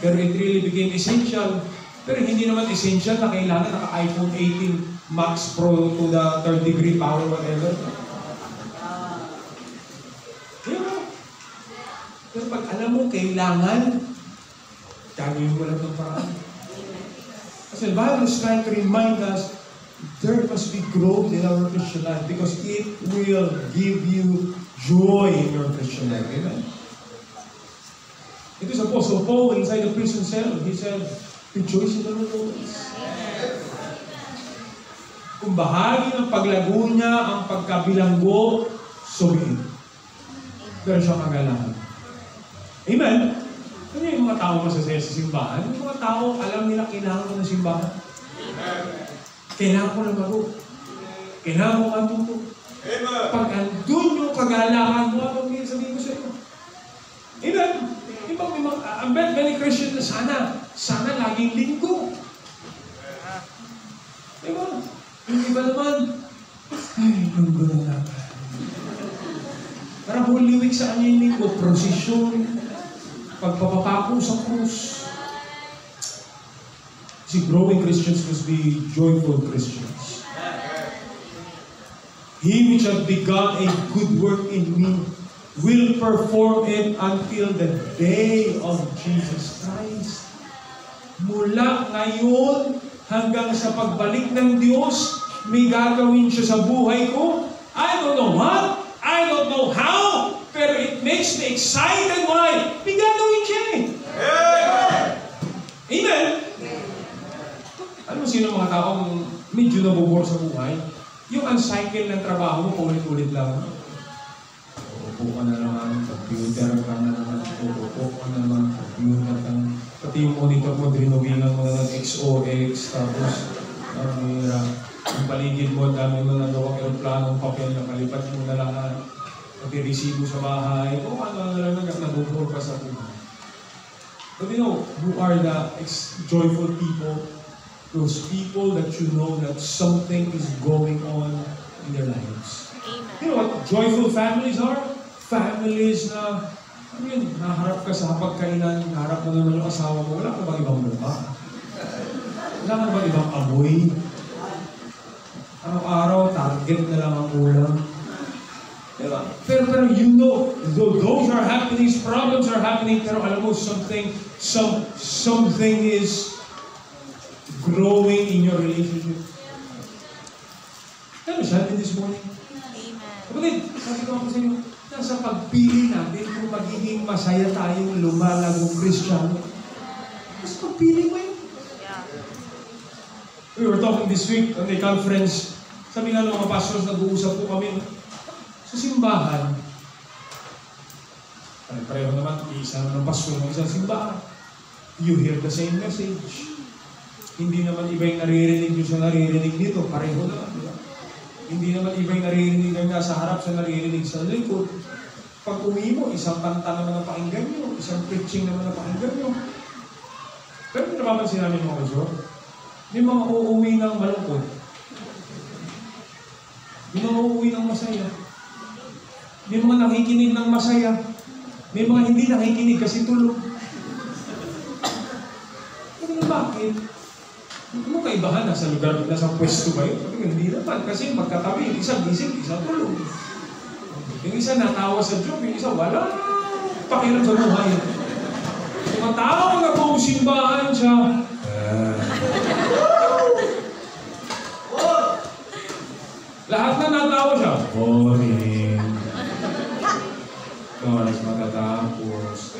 Pero it really became essential. Pero hindi naman essential na kailangan naka-iPhone 18 Max Pro to the 3rd degree power, whatever. Diba? Pero pag alam mo, kailangan, gagawin mo lang ng paraan. Kasi the Bible is trying to remind us, there must be growth in our Christian life because it will give you joy in your Christian life. Amen? It is Apostle Paul inside the prison cell. He said, rejoice in the Lord always. Kung bahagi ng paglago niya ang pagkabilanggo, sumiin. Pero siya kagalangan. Amen? Ano yung mga tao masasaya sa simbahan? Yung mga tao, alam nila kailangan ko ng simbahan. Kailangan ko ng bago. Kailangan ko matuto. Pag andun yung kagalangan mo, ano yung sabihin ko sa iyo? Amen? Ang bet many Christian na sana laging linggo. Diba? Yung iba naman, ay, linggo na lang. Parang Holy Week sa kanya yung lingkod, prosesyon, pagpapapako sa krus. See, growing Christians must be joyful Christians. He which hath begun a good work in me will perform it until the day of Jesus Christ. Mula ngayon hanggang sa pagbalik ng Diyos, may gagawin siya sa buhay ko. I don't know what, I don't know how, pero it makes me excited. Why? May gagawin siya eh. Amen? Alam mo sino mga taong medyo nabubor sa buhay? Yung uncycle ng trabaho mo, paulit-ulit lang. Upo ka na naman, computer ka na naman, upo ka na naman, computer ka na. Pati yung monitor mo, drinowingan mo na ng XOX, tapos, yung paligid mo, dami mo na gawang aeroplanong papel na kalipat mo na lahat. Pati resibo sa bahay, o ano na lang nabubor ka sa buhay. But you know, who are the joyful people? Those people that you know that something is going on in their lives. Amen. You know what joyful families are? Families na, naharap ka sa pagkainan, naharap mo naman yung asawa mo, wala ka bang ibang mukha? Wala ka bang ibang amoy? Araw-araw, target na lang ang ulam. Diba? Pero you know, those are happening, problems are happening, pero alam mo, something is growing in your relationship. Ano siya this morning? Amen. Kapatid, sabi ko sa inyo, nasa pagpili natin kung magiging masaya tayong lumalagong Kristiyano. Mas pagpili mo yun. Yeah. We were talking this week on the conference. Sabi nga ng mga pastors, nag-uusap po kami sa simbahan. Pareho naman, isa naman ng pastor ng isang simbahan. You hear the same message. Hindi naman iba yung naririnig nyo sa naririnig dito. Pareho naman. Diba? Hindi naman iba yung naririnig nyo nasa harap sa naririnig sa likod. Pag uwi mo, isang kanta naman ang pakinggan nyo. Isang preaching naman ang pakinggan nyo. Pero napapansin namin mga kasyo, may mga uuwi ng malungkot. May mga uuwi ng masaya. May mga nakikinig ng masaya. May mga hindi nakikinig kasi tulog. Pero bakit? Hindi mo kaibahan, nasa lugar, nasa pwesto ba yun? Hindi naman, kasi magkatabi, yung isa gising, isa tulog. Yung isa natawa sa joke, yung isa wala pakiram sa buhay. Tumatawag na buong simbahan siya. Lahat na natawa siya. Boring. Oras matatapos.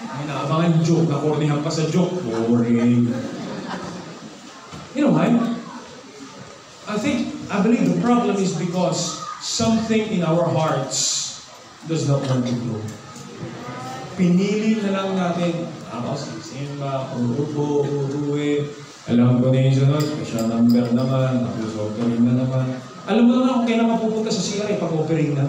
Ay, naabangan joke, nakornihan pa sa joke. Boring. You know why? I believe the problem is because something in our hearts does not want to grow. Pinili na lang natin, ako sa simba, uruwi, alam ko na yung sunod, special number naman, tapos offering na naman. Alam mo na kung kailan mapupunta sa CRA pag offering na.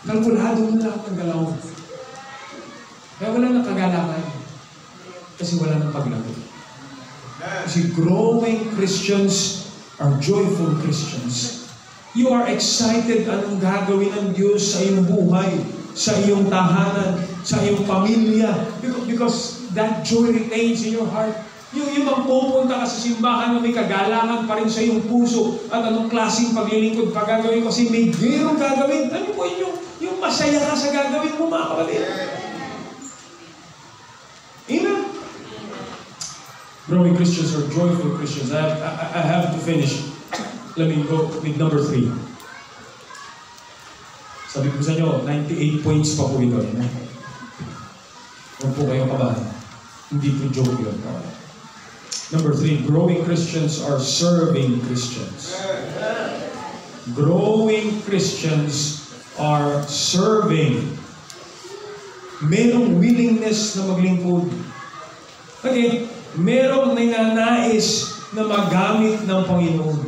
Kalkulado mo na lang ang galaw. Kaya wala nang kagalangan. Kasi wala nang paglago. Kasi growing Christians are joyful Christians. You are excited anong gagawin ng Diyos sa iyong buhay, sa iyong tahanan, sa iyong pamilya. Because that joy retains in your heart. Yung bang pupunta ka sa simbahan na may kagalangan pa rin sa iyong puso at anong klaseng paglilingkod pa gagawin kasi may mayroong gagawin. Ano po yung masaya ka sa gagawin mo, mga kapatid? Amen? Growing Christians are joyful Christians. I have to finish. Let me go with number 3. Sabi ko sa inyo, 98 points pa po ito. Huwag po kayong kabahan. Hindi po joke yun. Number 3, growing Christians are serving Christians. Growing Christians are serving. Merong willingness na maglingkod. Okay, merong nananais na magamit ng Panginoon.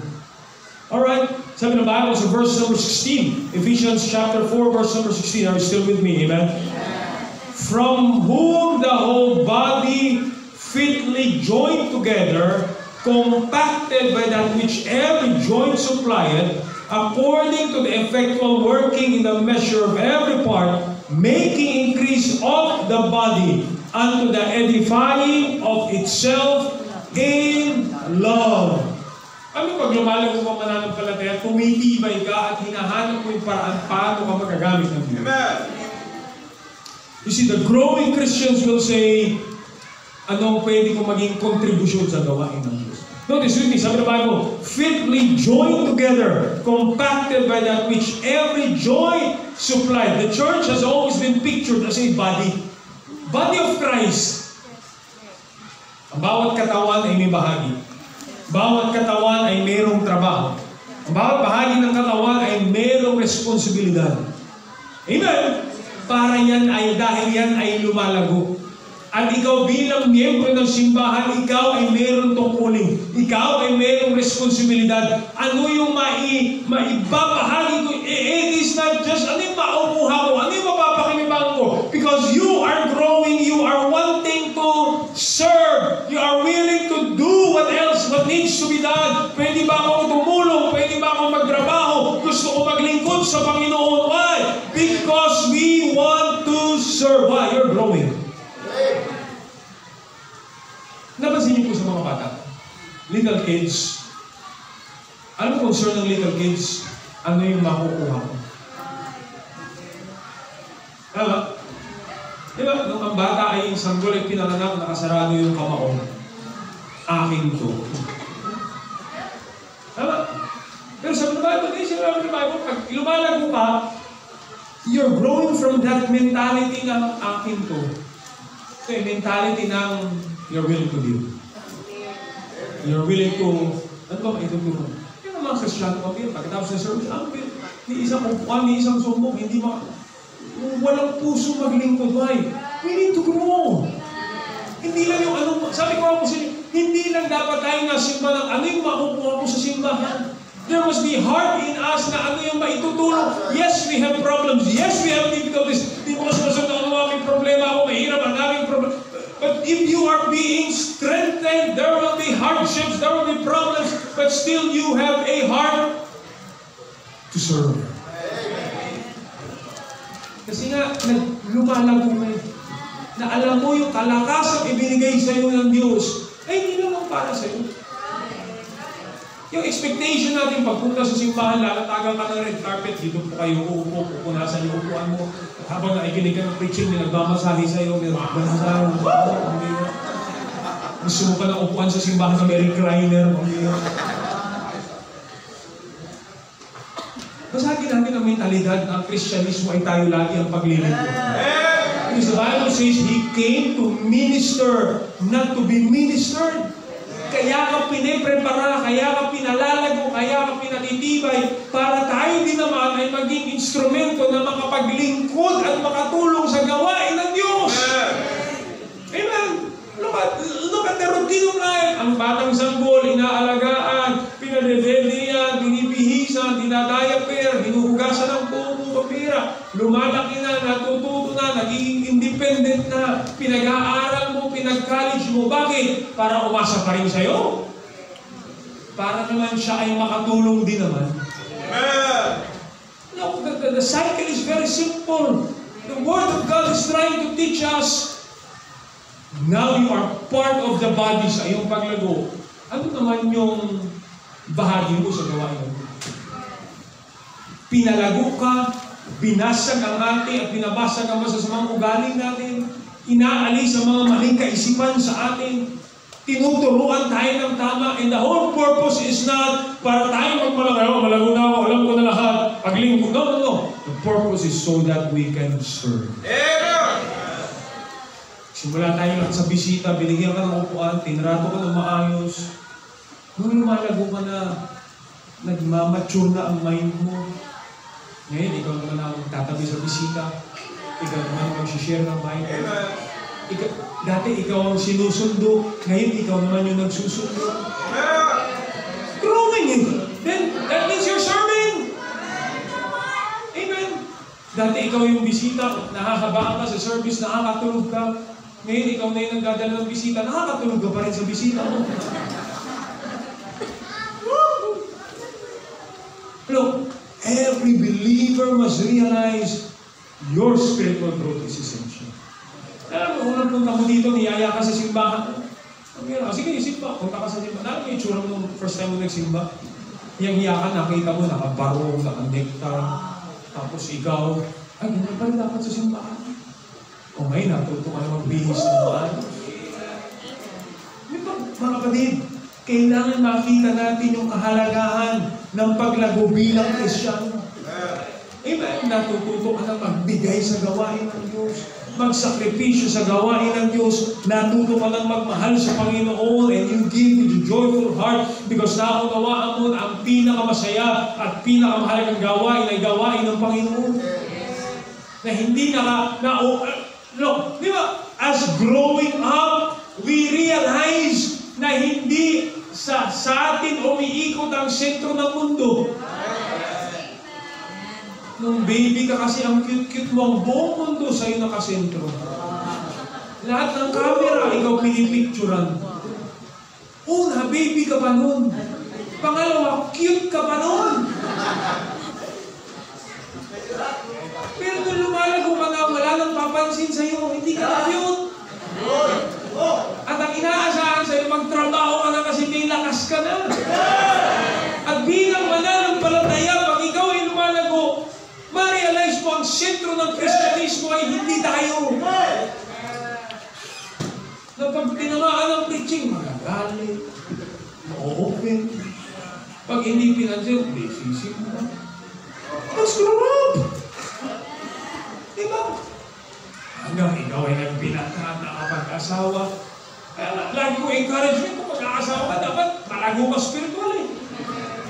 Alright, sabi ng Bible sa verse number 16, Ephesians chapter 4, verse number 16. Are you still with me? Amen? From whom the whole body fitly joined together compacted by that which every joint supplieth, according to the effectual working in the measure of every part, making increase of the body unto the edifying of itself in love. Ano pag lumalago ka mananampalataya, tumitibay ka at hinahanap mo yung paraan paano ka magagamit ng Diyos. Amen. You see, the growing Christians will say, anong pwede kong maging kontribusyon sa gawain ng Diyos? Notice with me, sabi ng Bible, fitly joined together, compacted by that which every joint supplied. The church has always been pictured as a body. Body of Christ. Ang bawat katawan ay may bahagi. Bawat katawan ay mayroong trabaho. Ang bawat bahagi ng katawan ay mayroong responsibilidad. Amen? Para yan ay, dahil yan ay lumalago. At ikaw bilang miyembro ng simbahan, ikaw ay mayroong tungkulin. Ikaw ay mayroong responsibilidad. Ano yung maibabahagi ko? It is not just, ano yung maupuha ko? Ano yung mapapakinibangan ko? Because you are growing, you are wanting to serve. You are willing to do what needs to be done. Pwede ba ako tumulong? Pwede ba ako magtrabaho? Gusto ko maglingkod sa Panginoon. Why? Because we want to serve. Why? You're growing. Napansin niyo po sa mga bata? Little kids. Ano concern ng little kids? Ano yung makukuha ko? Tama? Diba? Nung ang bata ay sanggol ay pinanganak, nakasarado yung kamaon. Akin to. Tama? Pero sa Bible, pag lumalago ka, you're growing from that mentality ng akin to. So, yung mentality ng you're willing to give. You're willing to, ano ba maitutulong? Yung mga Kristyano kami, pagkatapos ng service, ni isang upuan, ni isang sumbong, hindi walang puso maglingkod. Why? We need to grow. Hindi lang yung ano, sabi ko ako sa'yo, hindi lang dapat tayo na simba ng ano yung makukuha ko sa simbahan. There must be heart in us na ano yung maitutulong. Yes, we have problems. Yes, we have difficulties. Hindi mo kasi masunod ang aming problema ako, mahirap ang aming problema. But if you are being strengthened, there will be hardships, there will be problems, but still you have a heart to serve. Kasi nga, lumalago mo na alam mo yung kalakasang ibinigay sa iyo ng Diyos, ay hindi naman para sa iyo. Yung expectation natin pagpunta sa simbahan, lalatagan ka ng red carpet, dito po kayo uupo, pupunasan yung upuan mo. Habang nakikinig ka ng preaching, may nagmamasahe sa iyo, may nagmamasahe. Gusto mo pa ng upuan sa simbahan na may recliner. Basagin natin ang mentalidad na ang Kristyanismo ay tayo lagi ang paglilingkod. Because the Bible says, He came to minister, not to be ministered. Kaya ka piniprepara, kaya ka pinalalago, kaya ka pinatitibay para tayo din naman ay maging instrumento na makapaglingkod at makatulong sa gawain ng Diyos. Amen. Look at the routine of life. Ang batang sanggol, inaalagaan, pinadedelian, binibihisan, dinadayaper, hinuhugasan ng buko, kapira. Lumalaki na, natututo na, nagiging independent na, pinag-aaral mo, pinag-college mo. Bakit? Para umasa pa rin sa'yo. Para naman siya ay makatulong din naman. No, the cycle is very simple. The Word of God is trying to teach us. Now you are part of the body sa iyong paglago. Ano naman yung bahagi mo sa gawain mo? Pinalago ka, binasag ang ating at binabasag ang masasamang ugali natin, inaalis ang mga maling kaisipan sa atin, tinuturuan tayo ng tama, and the whole purpose is not para tayo magmalago, malago na ako, alam ko na lahat, paglingkod. No. The purpose is so that we can serve. Simula tayo lang sa bisita, binigyan ka ng upuan, tinrato ka ng maayos. Nung lumalago ka na, nagmamature na ang mind mo. Ngayon, ikaw naman ang tatabi sa bisita. Ikaw naman ang mag-share ng mind mo. Dati ikaw ang sinusundo, ngayon ikaw naman yung nagsusundo. Growing eh. Then, that means you're serving. Amen. Dati ikaw yung bisita, nakakabaan ka sa service, nakakatulog ka. Ngayon, ikaw na yung nagdadala ng bisita, nakakatulog ka pa rin sa bisita mo. must realize your spiritual growth is essential. Alam mo, unang punta mo dito, niyaya ka sa simbahan. Sige, isimba. Punta ka sa simbahan. Alam mo yung itsura mo first time mo nagsimba? Hiya ka, nakita mo, nakabarong, nakanektar. Tapos ikaw, ay, ganyan pa rin dapat sa simbahan. O ngayon, natuto ka na magbihis ng bahan. Mga kapatid, kailangan makita natin yung kahalagahan ng paglago bilang Kristyano. Amen. Natututo ka na magbigay sa gawain ng Diyos, magsakripisyo sa gawain ng Diyos, natuto ka na magmahal sa Panginoon, and you give with a joyful heart because naunawaan mo na ang pinakamasaya at pinakamahalagang gawain ay gawain ng Panginoon. Na hindi look, di ba? As growing up, we realize na hindi sa atin umiikot ang sentro ng mundo. Nung baby ka kasi, ang cute-cute mo, ang buong mundo sa'yo nakasentro. Lahat ng camera, ikaw pinipicturan. Una, baby ka pa nun. Pangalawa, cute ka pa nun. Pero kung lumalago ka na, wala nang papansin sa'yo, hindi ka na cute. At ang inaasahan sa'yo, magtrabaho ka na kasi may lakas ka na. At bilang mananampalataya, pag ikaw ay lumalago, ma-realize mo ang sentro ng Kristyanismo ay hindi tayo. Na pag tinamaan ng preaching, magagalit, ma-open. Pag hindi pinansin, hindi sisimba. Let's grow up! Diba? Hanggang ikaw ay nagbinata, nakapag-asawa. Lagi ko encouragement kung mag-aasawa ka, dapat malago ka spiritual eh.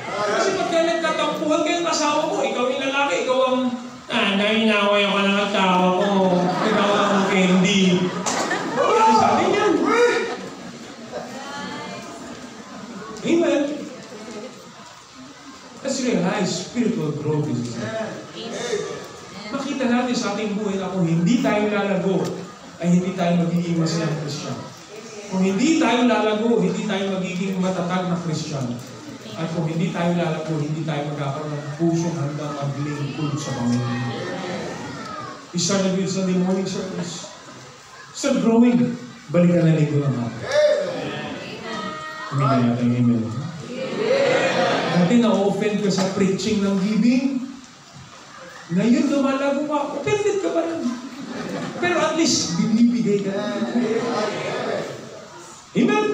Kasi pag kaya nagkatampuhan kayo ng asawa mo, ikaw yung lalaki, ikaw ang nainaway ako ng asawa ko, ikaw ang candy. Ano sabi niyan? Amen. Let's realize spiritual growth is makita natin sa ating buhay na kung hindi tayo lalago, ay hindi tayo magiging masayang Kristyano. Kung hindi tayo lalago, hindi tayo magiging matatag na Kristyano. At kung hindi tayo lalago, hindi tayo magkakaroon ng pusong handang maglingkod sa Panginoon. We started with Sunday morning service. Start growing. Balikan na linggo ng hapon. Amen natin, amen. Dati na-offend ka sa preaching ng giving. Ngayon lumalago ka, offended ka pa rin. Pero at least, binibigay ka na. Amen?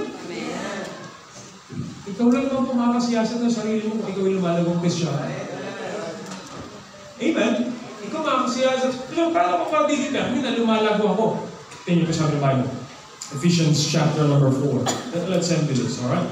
Ikaw lang naman pumakasiyasat ng sarili mo kung ikaw yung lumalagong Kristyano. Amen? Ikaw makasiyasat. Pero para mapagdigit namin na lumalago ako. Tingnan ko sa Bible. Ephesians chapter number 4. Let's end with this, alright?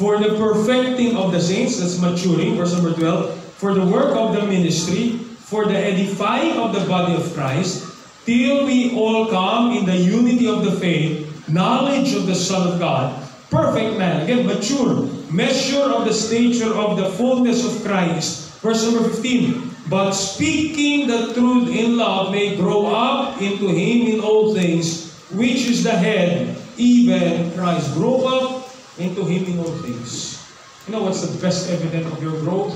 For the perfecting of the saints, that's maturing, verse number 12, for the work of the ministry, for the edifying of the body of Christ, till we all come in the unity of the faith, knowledge of the Son of God, perfect man, again, mature, measure of the stature of the fullness of Christ. Verse number 15, but speaking the truth in love may grow up into Him in all things, which is the head, even Christ. Grow up into Him in all things. You know what's the best evidence of your growth?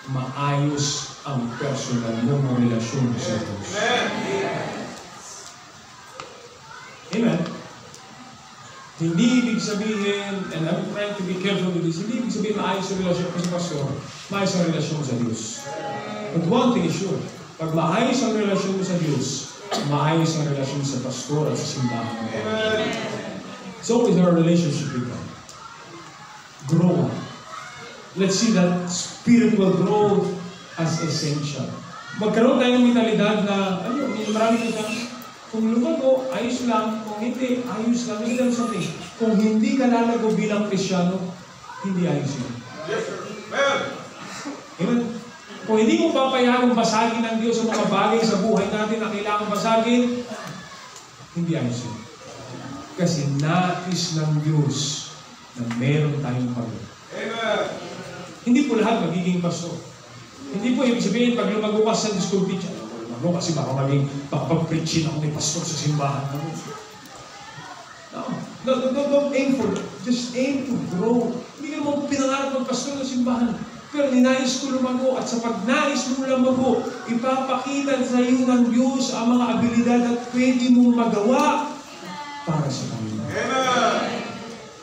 Maayos ang personal mong relasyon sa Diyos. Amen. Hindi ibig sabihin, and I'm trying to be careful with this, hindi ibig sabihin maayos ang relasyon ko sa pastor, maayos ang relasyon sa Diyos. But one thing is sure, pag maayos ang relasyon mo sa Diyos, maayos ang relasyon sa pastor at sa simbahan. So is our relationship with God. Grow up. Let's see that spiritual growth as essential. Magkaroon tayo ng mentalidad na, marami ka kung lumago, ayos lang. Kung hindi, ayos lang. Hindi lang sabi. Kung hindi ka lalago bilang Kristyano, hindi ayos yun. Yes, sir. Amen. Kung hindi mo papayagang basagin ng Diyos ang mga bagay sa buhay natin na kailangan basagin, hindi ayos yun. Kasi nais ng Diyos na meron tayong pagod. Amen. Hindi po lahat magiging pastor. Hindi po ibig sabihin, pag lumago ka sa school teacher, lumago kasi baka maging pakapag-preachin ako ni pastor sa simbahan. Don't aim for it. Just aim to grow. Hindi ka naman pinangarap magpastor ng simbahan. Pero ninais ko lumago at sa pagnais mo lumago, ipapakita sa iyo ng Diyos ang mga abilidad at pwede mong magawa para sa kanila.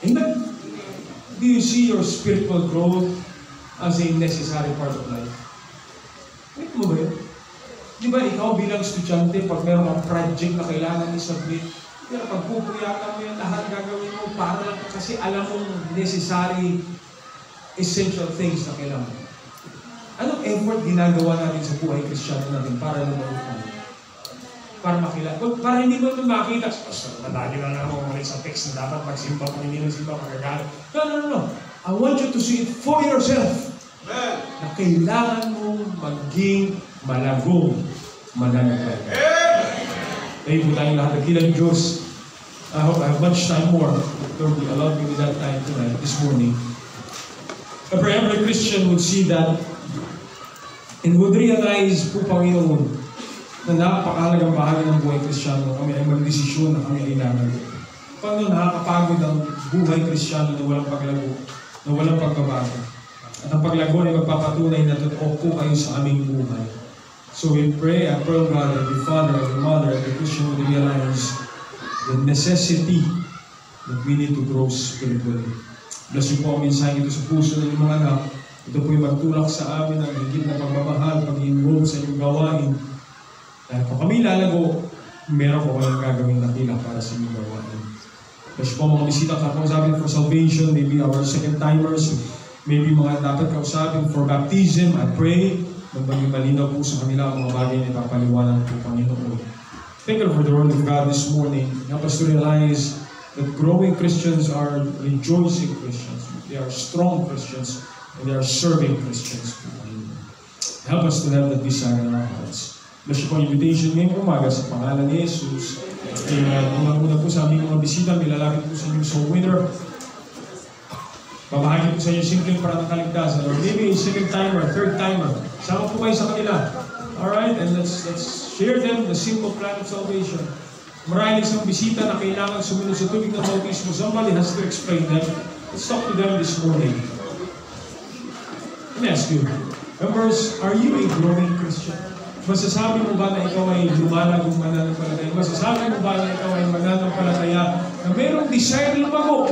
Amen. Do you see your spiritual growth as a necessary part of life? Wait mo ba yun? Di ba ikaw bilang estudyante, pag meron kang project na kailangan i-submit, pero pag pupuyatan mo yan, lahat gagawin mo para lang kasi alam mong necessary, essential things na kailangan. Anong effort ginagawa natin sa buhay Kristiyano natin para lumagot tayo? Para makilala. Para hindi mo ito makita. Madali lang ako ulit sa text na dapat magsimba kung hindi magsimba, magagalit. No. I want you to see it for yourself. Amen. Na kailangan mong maging malagong mananampalataya. Tayo po tayong lahat. Nagkilang Diyos. I hope I have much time more. Lord, you allowed me with that time tonight, this morning. I pray every Christian would see that and would realize po, Panginoon, na napakahalagang bahagi ng buhay Kristiyano kami ay magdesisyon na kami ay lalago. Paano nakakapagod ang buhay Kristiyano na walang paglago, na walang pagbabago. At ang paglago ay magpapatunay na totoo po kayo sa aming buhay. So we pray, I pray God, every father, every mother, every Christian would realize the necessity that we need to grow spiritually. Bless you po ang mensahe ito sa puso ng mga anak. Ito po yung magtulak sa amin ang higit na pagmamahal, pag-involve sa inyong gawain. Dahil kung kami lalago, meron ko kayong gagawin nakila para sa inyong gawain. Kasi po mga bisita kausapin for salvation, maybe our second timers, maybe mga dapat kausapin for baptism, I pray, maging malinaw po sa kanila ang mga bagay na ipapaliwanag po Panginoon. Thank you for the word of God this morning. Help us to realize that growing Christians are rejoicing Christians. They are strong Christians, and they are serving Christians. Help us to have that desire in our hearts. Bless po ang invitation ngayong umaga sa pangalan ni Jesus. Unang-una po sa aming mga bisita, milalapit po sa inyong soul winner. Pamahagi po sa inyo simpleng parang kaligtasan. Or maybe a second timer, third timer. Sama po kayo sa kanila. Alright? And let's share them the simple plan of salvation. Maraming isang bisita na kailangan sumunod sa tubig ng bautismo. Somebody has to explain them. Let's talk to them this morning. Let me ask you, members, are you a growing Christian? Masasabi mo ba na ikaw ay lumalagong mananampalataya? Masasabi mo ba na ikaw ay mananampalataya na mayroong desire lumago?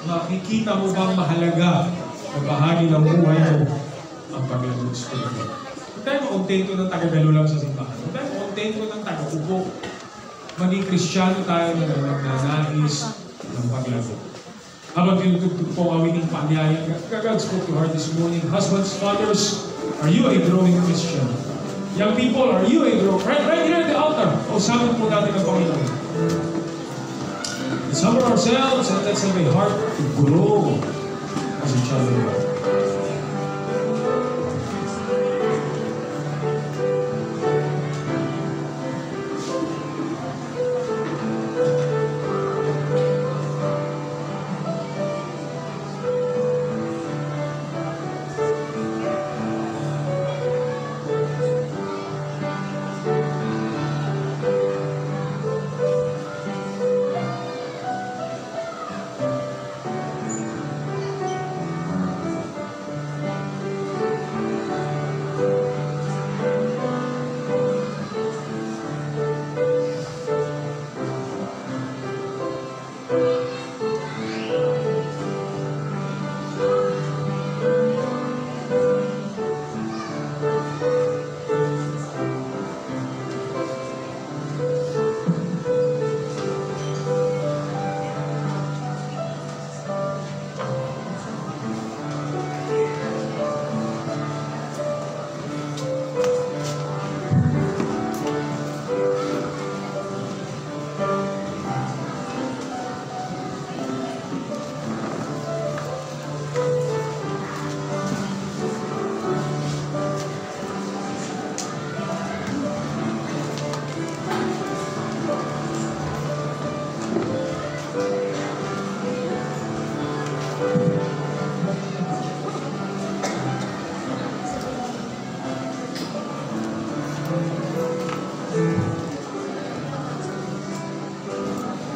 Makikita mo bang mahalaga na bahagi ng buhay mo ang paglago spiritual? Huwag tayo makontento ng taga-dalo lang sa simbahan. Huwag tayo makontento ng taga-upo. Maging Kristiyano tayo na nagnanais ng paglago. Habang tinutugtog po ang awiting paanyaya, God spoke to her this morning. Husbands, fathers, are you a growing Christian? Young people, are you a growing? Right here at the altar. Usapan po natin ang Panginoon. Let's humble ourselves and let's have a heart to grow as a child of God.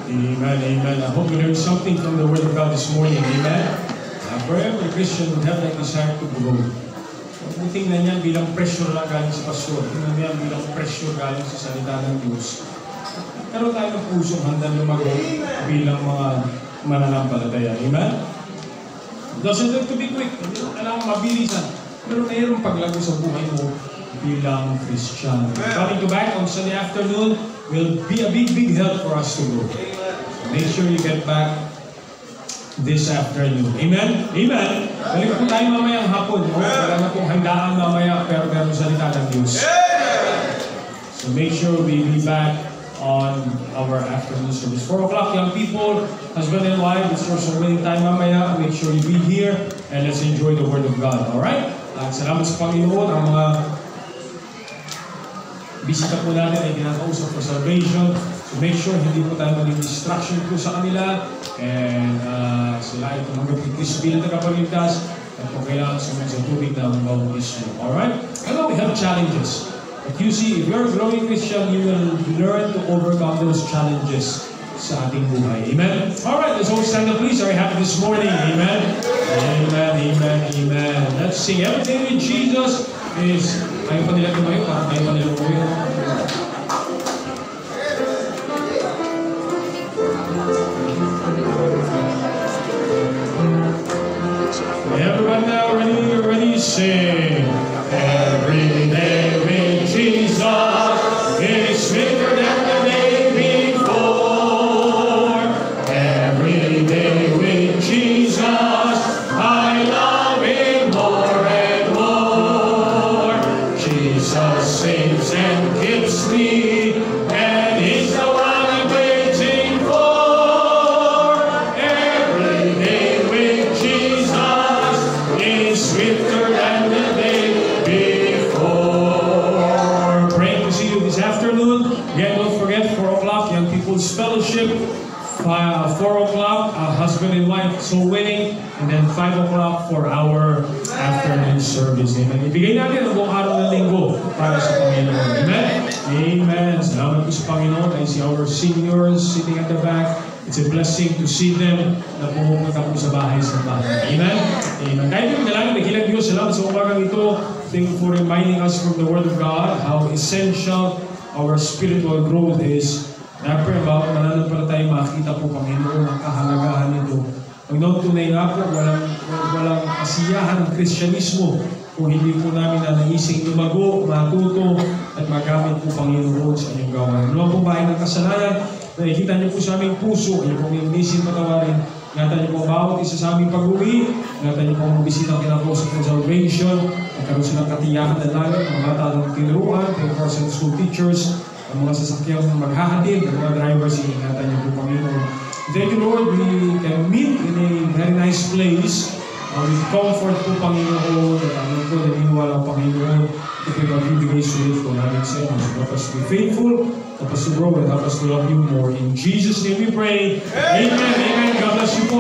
Amen, amen. I hope you learned something from the Word of God this morning. Amen. For every Christian would have that desire to grow. Kung tingnan niyan bilang pressure lang galing sa pastor, tingnan niyan bilang pressure galing sa salita ng Diyos. Pero tayo ng pusong handang lumago bilang mga mananampalataya. Amen? It doesn't have to be quick. Hindi mo kailangan mabilisan. Pero mayroong paglago sa buhay mo bilang Christian. Coming to back on Sunday afternoon will be a big help for us to grow. So make sure you get back this afternoon. Amen? Amen? Balik po tayo mamayang hapon. Wala na pong handaan mamaya, pero meron salita ng Diyos. So make sure we be back on our afternoon service. 4 o'clock, young people, husband and wife, it's your surveying time mamaya. Make sure you be here and let's enjoy the Word of God. Alright? At salamat sa Panginoon. Ang mga bisita po natin ay kinakausap for salvation. So make sure hindi po tayo maging distraction po sa kanila. And sila ay tumanggap ni Kristo bilang tagapagligtas. At kung kailangan sumunod sa tubig na ang bautismo. Alright? I know we have challenges. But you see, if you're a growing Christian, you will learn to overcome those challenges sa ating buhay. Amen? Alright, let's all stand up please. Are you happy this morning? Amen? Amen, amen, amen. Let's sing Everything with Jesus is... Ayaw pa nila tumayo, parang ayaw pa nila tumayo. Everyone now ready, sing. Every day with Jesus is sweeter than the day before. Every day with Jesus, I love Him more and more. Jesus saves and keeps me, and He's the one I'm waiting for. Every day with Jesus is sweeter than the day before. Praying to see you this afternoon. Again, don't forget 4 o'clock, Young People's Fellowship. 4 o'clock, husband and wife soul winning, and then 5 o'clock for our afternoon service. Amen. Ibigay natin ang buong araw ng linggo para sa Panginoon. Amen? Amen. Salamat po sa Panginoon. I see our seniors sitting at the back. It's a blessing to see them na pumupunta po sa bahay sa bahay. Amen? Amen. Kahit yung dalangin, nagilang Diyos, salamat sa umagang ito. Thank you for reminding us from the Word of God how essential our spiritual growth is. Dapat about mananampalatay makita po Panginoon ang kahalagahan nito. Pag tunay nga po, walang kasiyahan ng Kristyanismo kung hindi po namin nanaising lumago, matuto, at magamit po Panginoon sa inyong gawain. Ano po bahay ng kasalanan? Nakikita niyo po sa aming puso, inyo po yung nisin patawarin. Ingatan niyo po bawat isa sa aming pag-uwi. Ingatan niyo po ang bisitang kinakausap ng salvation. Magkaroon silang katiyakan ng langit, mga bata ng tinuruan, pre-person school teachers, ang mga sasakyang maghahatid, ang mga drivers, ingatan niyo po Panginoon. Thank you Lord, we can meet in a very nice place. With comfort po Panginoon, at ano po, naniniwala Panginoon, ito yung magbibigay sulit po namin sa inyo. So help us to be faithful, help us to grow, and help us to love you more. In Jesus' name we pray. Amen. Amen. God bless you po.